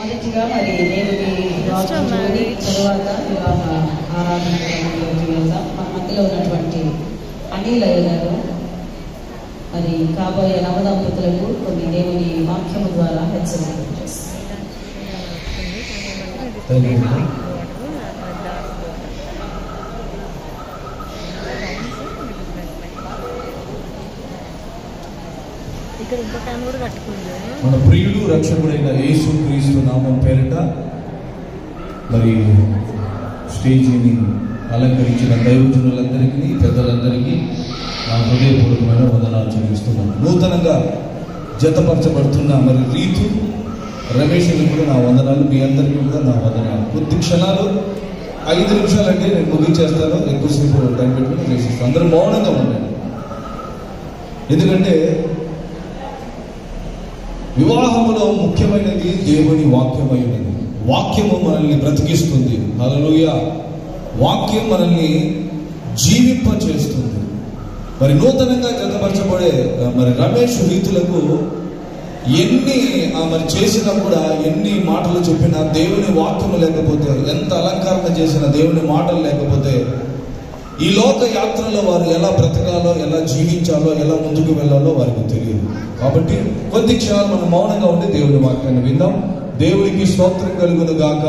మొదటిగా మరి దేవుని వాక్యాన్ని తర్వాత వివాహ ఆరాధన మన మధ్యలో ఉన్నటువంటి అనిలయ్య గారు మరి కాబోయే నవదంపతులకు కొన్ని దేవుని వాక్యము ద్వారా హెచ్చరికలు చేస్తారు. మన ప్రియుడు రక్షకుడైన యేసు క్రీస్తు నామం పేరిట మరి స్టేజీని అలంకరించిన దైవజనులందరికీ పెద్దలందరికీ నా హృదయపూర్వకమైన వందనాలు చెల్లిస్తున్నాను. నూతనంగా జతపరచబడుతున్న మరి రీతు రమేష్కి కూడా నా వందనాలు, మీ అందరికీ కూడా నా వందనాలు. కొద్ది క్షణాలు 5 నిమిషాలంటే నేను ముగించేస్తాను, ఎక్కువసేపు టైం పెట్టుకుని చేసేస్తాను. అందరూ మౌనంగా ఉండండి. ఎందుకంటే వివాహములో ముఖ్యమైనది దేవుని వాక్యమైనది. వాక్యము మనల్ని బ్రతికిస్తుంది. హల్లెలూయా. వాక్యం మనల్ని జీవింప చేస్తుంది. మరి నూతనంగా జతపరచబడే మరి రమేష్ రీతులకు ఎన్ని మరి చేసినా కూడా, ఎన్ని మాటలు చెప్పినా దేవుని వాక్యము లేకపోతే, ఎంత అలంకరణ చేసినా దేవుని మాటలు లేకపోతే ఈ లోక యాత్రలో వారు ఎలా బ్రతకాలో, ఎలా జీవించాలో, ఎలా ముందుకు వెళ్ళాలో వారికి తెలియదు. కాబట్టి కొద్ది క్షణాలు మనం మౌనంగా ఉండి దేవుని వాక్యాన్ని విందాం. దేవునికి స్తోత్రం కలుగును గాక.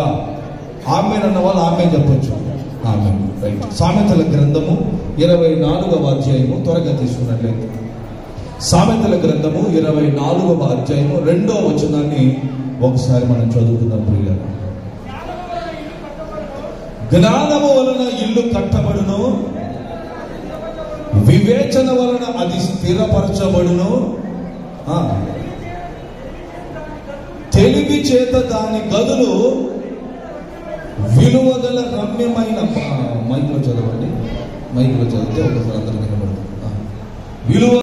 ఆమేన్ అన్న వాళ్ళు ఆమేన్ చెప్పొచ్చు. ఆమేన్. రైట్. సామెతల గ్రంథము 24వ అధ్యాయము త్వరగా తీసుకున్నట్లయితే, సామెతల గ్రంథము 24వ అధ్యాయము 2వ వచనాన్ని ఒకసారి మనం చదువుకుందాం. ప్రియులారా, జ్ఞానము వలన ఇల్లు కట్టబడును, వివేచన వలన అది స్థిరపరచబడును, తెలివి చేత దాని గదులు విలువగల రమ్యమైన. మైక్లో చదవండి, మైక్లో చదివితే ఒకసారి అందరూ వినబడుతుంది. విలువ